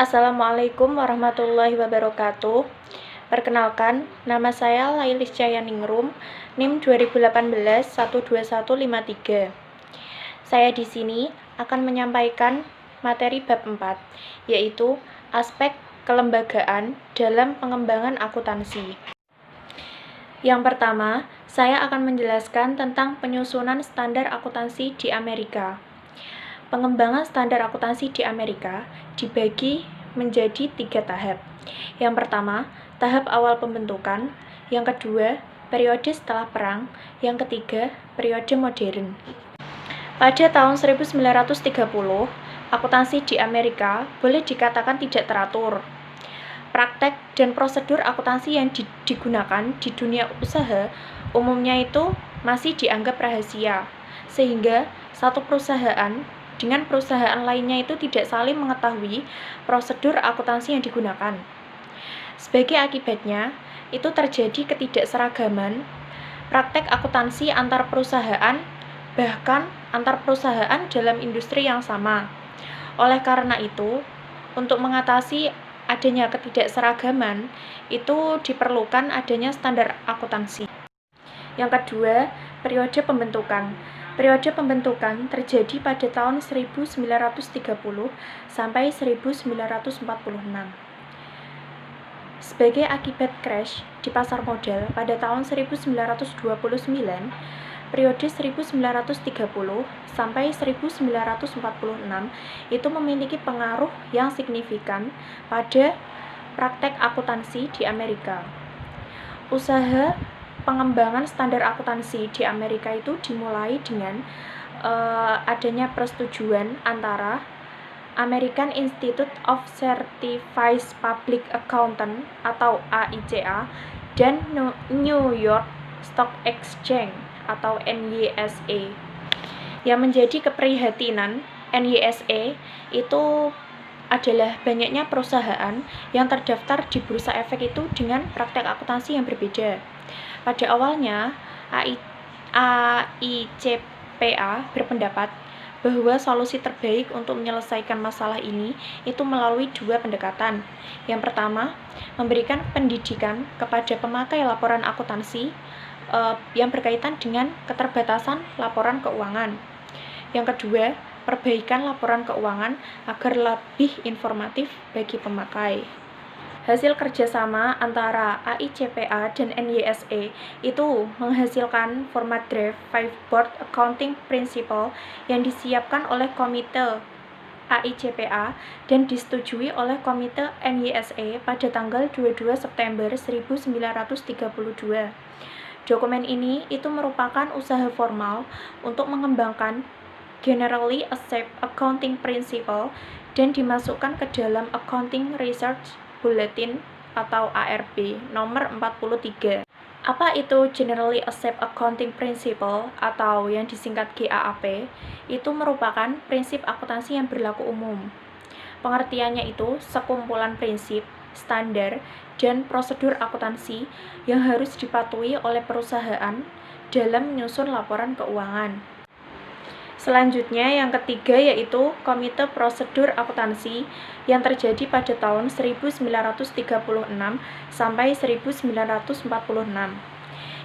Assalamualaikum warahmatullahi wabarakatuh. Perkenalkan, nama saya Lailis Cayaningrum, NIM 2018 12153. Saya di sini akan menyampaikan materi bab 4, yaitu aspek kelembagaan dalam pengembangan akuntansi. Yang pertama, saya akan menjelaskan tentang penyusunan standar akuntansi di Amerika. Pengembangan standar akuntansi di Amerika dibagi menjadi 3 tahap. Yang pertama, tahap awal pembentukan. Yang kedua, periode setelah perang. Yang ketiga, periode modern. Pada tahun 1930, akuntansi di Amerika boleh dikatakan tidak teratur. Praktek dan prosedur akuntansi yang digunakan di dunia usaha umumnya itu masih dianggap rahasia, sehingga satu perusahaan dengan perusahaan lainnya itu tidak saling mengetahui prosedur akuntansi yang digunakan. Sebagai akibatnya, itu terjadi ketidakseragaman praktek akuntansi antar perusahaan, bahkan antar perusahaan dalam industri yang sama. Oleh karena itu, untuk mengatasi adanya ketidakseragaman, itu diperlukan adanya standar akuntansi. Yang kedua, periode pembentukan. Periode pembentukan terjadi pada tahun 1930 sampai 1946. Sebagai akibat crash di pasar modal pada tahun 1929, periode 1930 sampai 1946 itu memiliki pengaruh yang signifikan pada praktek akuntansi di Amerika. Usaha pengembangan standar akuntansi di Amerika itu dimulai dengan adanya persetujuan antara American Institute of Certified Public Accountant atau AICA dan New York Stock Exchange atau NYSE. Yang menjadi keprihatinan NYSE itu adalah banyaknya perusahaan yang terdaftar di bursa efek itu dengan praktek akuntansi yang berbeda. Pada awalnya, AICPA berpendapat bahwa solusi terbaik untuk menyelesaikan masalah ini itu melalui 2 pendekatan. Yang pertama, memberikan pendidikan kepada pemakai laporan akuntansi yang berkaitan dengan keterbatasan laporan keuangan. Yang kedua, perbaikan laporan keuangan agar lebih informatif bagi pemakai. Hasil kerjasama antara AICPA dan NYSE itu menghasilkan format draft 5 Board Accounting Principle yang disiapkan oleh komite AICPA dan disetujui oleh komite NYSE pada tanggal 22 September 1932. Dokumen ini itu merupakan usaha formal untuk mengembangkan Generally Accepted Accounting Principle dan dimasukkan ke dalam Accounting Research Bulletin atau ARB nomor 43. Apa itu Generally Accepted Accounting Principle atau yang disingkat GAAP? Itu merupakan prinsip akuntansi yang berlaku umum. Pengertiannya itu sekumpulan prinsip, standar, dan prosedur akuntansi yang harus dipatuhi oleh perusahaan dalam menyusun laporan keuangan. Selanjutnya yang ketiga yaitu Komite Prosedur Akuntansi yang terjadi pada tahun 1936 sampai 1946.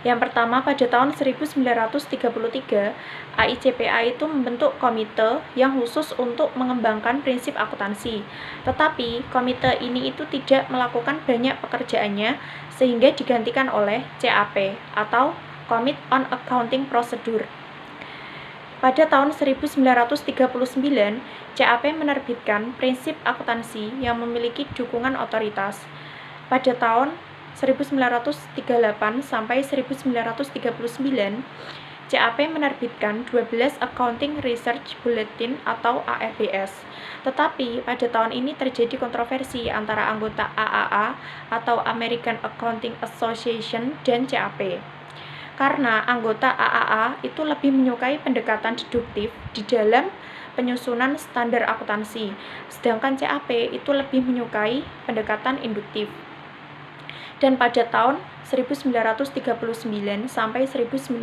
Yang pertama pada tahun 1933, AICPA itu membentuk komite yang khusus untuk mengembangkan prinsip akuntansi. Tetapi komite ini itu tidak melakukan banyak pekerjaannya sehingga digantikan oleh CAP atau Committee on Accounting Procedure. Pada tahun 1939, CAP menerbitkan prinsip akuntansi yang memiliki dukungan otoritas. Pada tahun 1938 sampai 1939, CAP menerbitkan 12 Accounting Research Bulletin atau ARBS. Tetapi pada tahun ini terjadi kontroversi antara anggota AAA atau American Accounting Association dan CAP. Karena anggota AAA itu lebih menyukai pendekatan deduktif di dalam penyusunan standar akuntansi, sedangkan CAP itu lebih menyukai pendekatan induktif. Dan pada tahun 1939 sampai 1946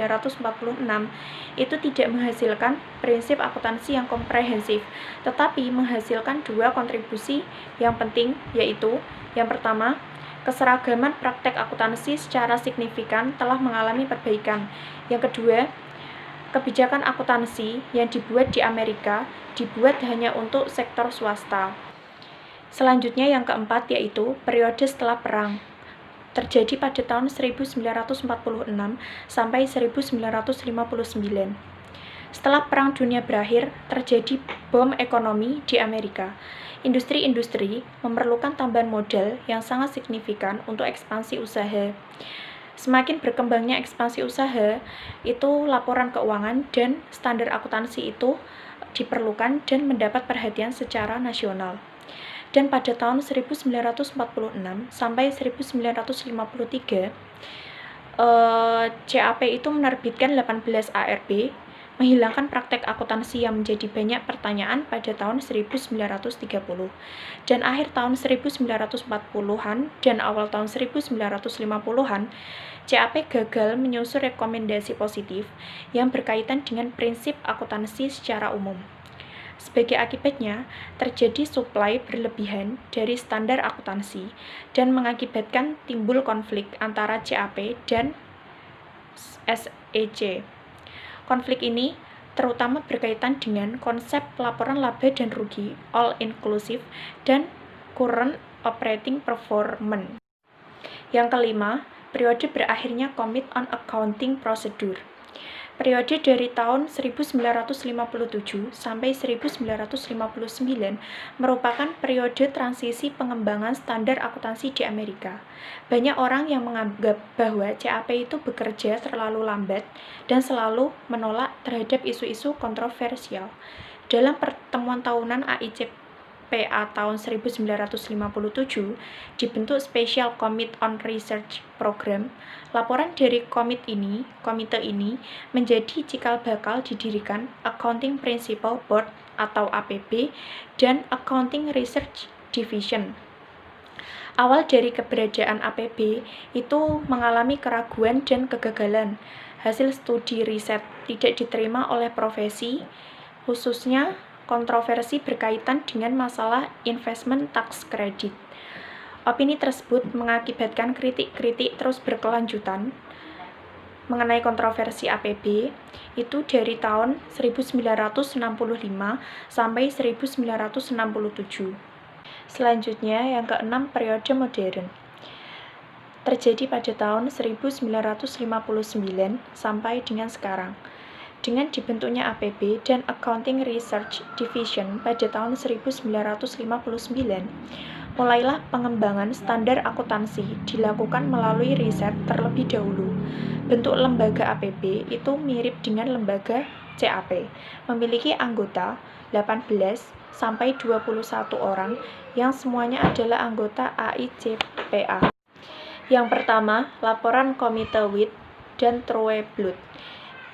itu tidak menghasilkan prinsip akuntansi yang komprehensif, tetapi menghasilkan dua kontribusi yang penting, yaitu yang pertama, keseragaman praktek akuntansi secara signifikan telah mengalami perbaikan. Yang kedua, kebijakan akuntansi yang dibuat di Amerika dibuat hanya untuk sektor swasta. Selanjutnya yang keempat yaitu periode setelah perang. Terjadi pada tahun 1946 sampai 1959. Setelah Perang Dunia berakhir, terjadi bom ekonomi di Amerika. Industri-industri memerlukan tambahan modal yang sangat signifikan untuk ekspansi usaha. Semakin berkembangnya ekspansi usaha, itu laporan keuangan dan standar akuntansi itu diperlukan dan mendapat perhatian secara nasional. Dan pada tahun 1946 sampai 1953, CAP itu menerbitkan 18 ARB, menghilangkan praktek akuntansi yang menjadi banyak pertanyaan pada tahun 1930. Dan akhir tahun 1940-an dan awal tahun 1950-an, CAP gagal menyusun rekomendasi positif yang berkaitan dengan prinsip akuntansi secara umum. Sebagai akibatnya, terjadi suplai berlebihan dari standar akuntansi dan mengakibatkan timbul konflik antara CAP dan SEC. Konflik ini terutama berkaitan dengan konsep laporan laba dan rugi, all inclusive, dan current operating performance. Yang kelima, periode berakhirnya Commit on Accounting Procedure. Periode dari tahun 1957 sampai 1959 merupakan periode transisi pengembangan standar akuntansi di Amerika. Banyak orang yang menganggap bahwa CAP itu bekerja terlalu lambat dan selalu menolak terhadap isu-isu kontroversial. Dalam pertemuan tahunan AICPA tahun 1957, dibentuk Special Commit on Research Program. Laporan dari komite ini menjadi cikal bakal didirikan Accounting Principles Board atau APB dan Accounting Research Division. Awal dari keberadaan APB itu mengalami keraguan dan kegagalan. Hasil studi riset tidak diterima oleh profesi, khususnya kontroversi berkaitan dengan masalah investment tax credit. Opini tersebut mengakibatkan kritik-kritik terus berkelanjutan mengenai kontroversi APB itu dari tahun 1965 sampai 1967. Selanjutnya yang keenam, periode modern. Terjadi pada tahun 1959 sampai dengan sekarang. Dengan dibentuknya APB dan Accounting Research Division pada tahun 1959, mulailah pengembangan standar akuntansi dilakukan melalui riset terlebih dahulu. Bentuk lembaga APB itu mirip dengan lembaga CAP, memiliki anggota 18 sampai 21 orang yang semuanya adalah anggota AICPA. Yang pertama, laporan Komite Witt dan Trueblood.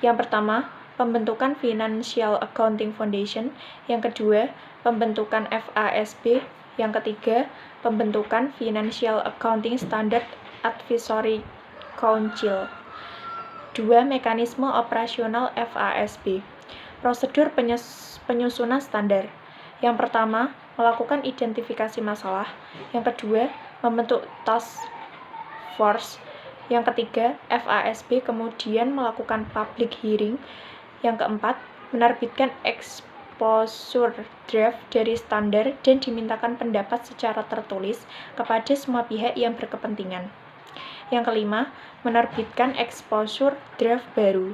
Yang pertama, pembentukan Financial Accounting Foundation. Yang kedua, pembentukan FASB. Yang ketiga, pembentukan Financial Accounting Standard Advisory Council. 2. Mekanisme operasional FASB. Prosedur penyusunan standar. Yang pertama, melakukan identifikasi masalah. Yang kedua, membentuk task force. Yang ketiga, FASB kemudian melakukan public hearing. Yang keempat, menerbitkan exposure draft dari standar dan dimintakan pendapat secara tertulis kepada semua pihak yang berkepentingan. Yang kelima, menerbitkan exposure draft baru.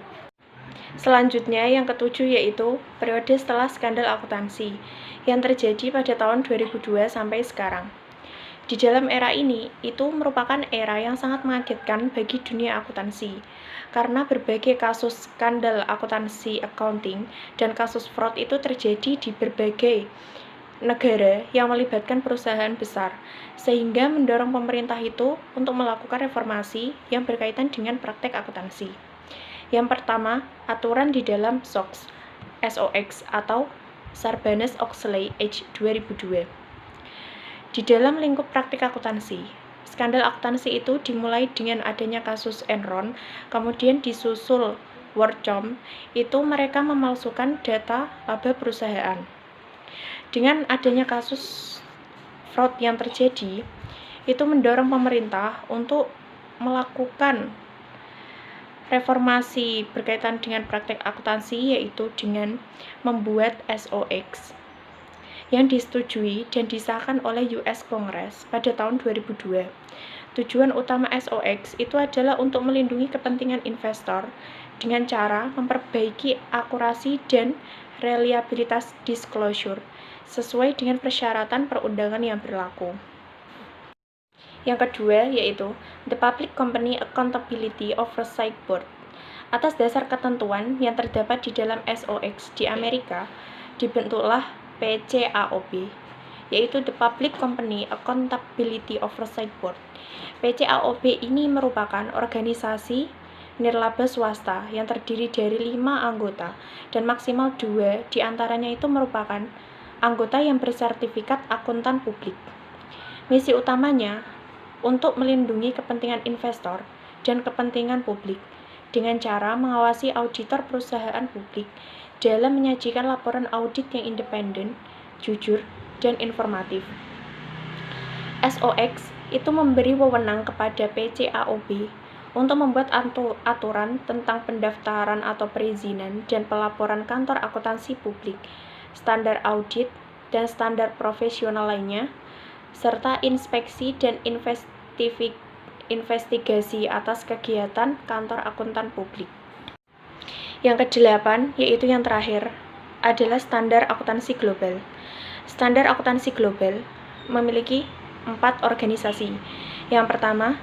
Selanjutnya, yang ketujuh yaitu periode setelah skandal akuntansi yang terjadi pada tahun 2002 sampai sekarang. Di dalam era ini, itu merupakan era yang sangat mengagetkan bagi dunia akuntansi, karena berbagai kasus skandal akuntansi accounting dan kasus fraud itu terjadi di berbagai negara yang melibatkan perusahaan besar, sehingga mendorong pemerintah itu untuk melakukan reformasi yang berkaitan dengan praktek akuntansi. Yang pertama, aturan di dalam SOX atau Sarbanes-Oxley Act 2002. Di dalam lingkup praktik akuntansi, Skandal akuntansi itu dimulai dengan adanya kasus Enron, kemudian disusul WorldCom, itu mereka memalsukan data laba perusahaan. Dengan adanya kasus fraud yang terjadi, itu mendorong pemerintah untuk melakukan reformasi berkaitan dengan praktek akuntansi, yaitu dengan membuat SOX yang disetujui dan disahkan oleh US Congress pada tahun 2002. Tujuan utama SOX itu adalah untuk melindungi kepentingan investor dengan cara memperbaiki akurasi dan reliabilitas disclosure sesuai dengan persyaratan perundangan yang berlaku. Yang kedua yaitu The Public Company Accountability Oversight Board. Atas dasar ketentuan yang terdapat di dalam SOX di Amerika, dibentuklah PCAOB, yaitu The Public Company Accountability Oversight Board. PCAOB ini merupakan organisasi nirlaba swasta yang terdiri dari 5 anggota dan maksimal 2 diantaranya itu merupakan anggota yang bersertifikat akuntan publik. Misi utamanya untuk melindungi kepentingan investor dan kepentingan publik dengan cara mengawasi auditor perusahaan publik dalam menyajikan laporan audit yang independen, jujur, dan informatif. SOX itu memberi wewenang kepada PCAOB untuk membuat aturan tentang pendaftaran atau perizinan dan pelaporan kantor akuntansi publik, standar audit, dan standar profesional lainnya, serta inspeksi dan investigasi atas kegiatan kantor akuntan publik. Yang kedelapan, yaitu yang terakhir, adalah standar akuntansi global. Standar akuntansi global memiliki 4 organisasi. Yang pertama,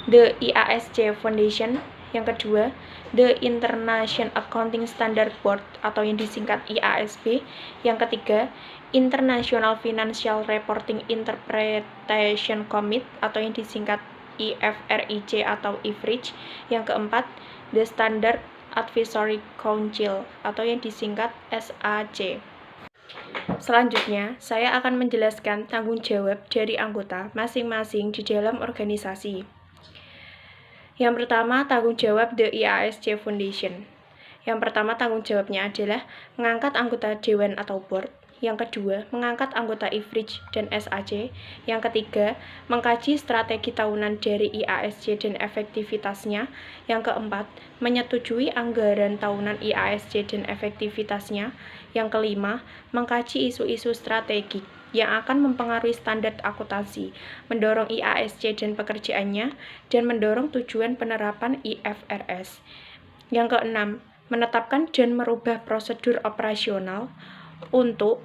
The IASC Foundation. Yang kedua, The International Accounting Standard Board atau yang disingkat IASB. Yang ketiga, International Financial Reporting Interpretation Committee atau yang disingkat IFRIC atau IFRIC. Yang keempat, The Standard Advisory Council atau yang disingkat SAC. Selanjutnya, saya akan menjelaskan tanggung jawab dari anggota masing-masing di dalam organisasi. Yang pertama, tanggung jawab The IASC Foundation. Yang pertama, tanggung jawabnya adalah mengangkat anggota dewan atau board. Yang kedua, mengangkat anggota IFRIC dan SAC. Yang ketiga, mengkaji strategi tahunan dari IASC dan efektivitasnya. Yang keempat, menyetujui anggaran tahunan IASC dan efektivitasnya. Yang kelima, mengkaji isu-isu strategik yang akan mempengaruhi standar akuntansi, mendorong IASC dan pekerjaannya, dan mendorong tujuan penerapan IFRS. Yang keenam, menetapkan dan merubah prosedur operasional untuk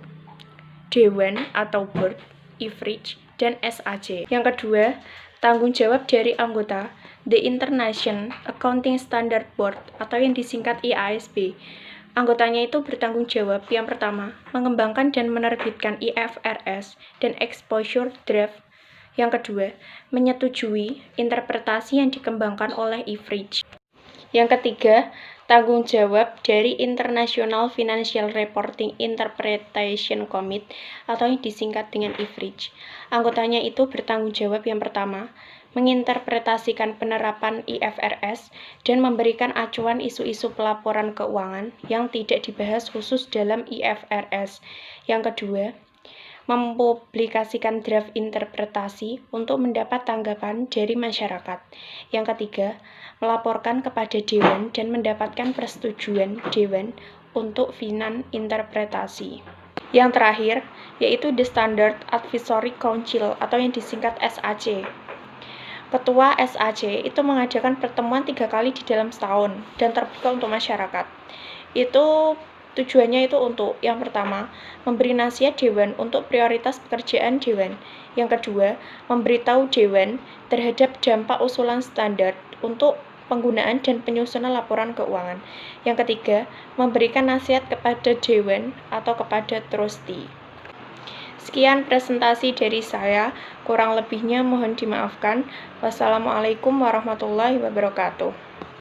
dewan atau board, IFRIC, dan SAC. Yang kedua, tanggung jawab dari anggota The International Accounting Standard Board atau yang disingkat IASB. Anggotanya itu bertanggung jawab yang pertama, mengembangkan dan menerbitkan IFRS dan exposure draft. Yang kedua, menyetujui interpretasi yang dikembangkan oleh IFRIC. Yang ketiga, tanggung jawab dari International Financial Reporting Interpretation Committee atau yang disingkat dengan IFRIC. Anggotanya itu bertanggung jawab yang pertama, menginterpretasikan penerapan IFRS dan memberikan acuan isu-isu pelaporan keuangan yang tidak dibahas khusus dalam IFRS. Yang kedua, mempublikasikan draft interpretasi untuk mendapat tanggapan dari masyarakat. Yang ketiga, melaporkan kepada dewan dan mendapatkan persetujuan dewan untuk finan interpretasi. Yang terakhir, yaitu The Standard Advisory Council atau yang disingkat SAC. Ketua SAC itu mengadakan pertemuan 3 kali di dalam setahun dan terbuka untuk masyarakat. Itu tujuannya itu untuk yang pertama, memberi nasihat dewan untuk prioritas pekerjaan dewan. Yang kedua, memberitahu dewan terhadap dampak usulan standar untuk penggunaan dan penyusunan laporan keuangan. Yang ketiga, memberikan nasihat kepada dewan atau kepada trustee. Sekian presentasi dari saya, kurang lebihnya mohon dimaafkan. Wassalamualaikum warahmatullahi wabarakatuh.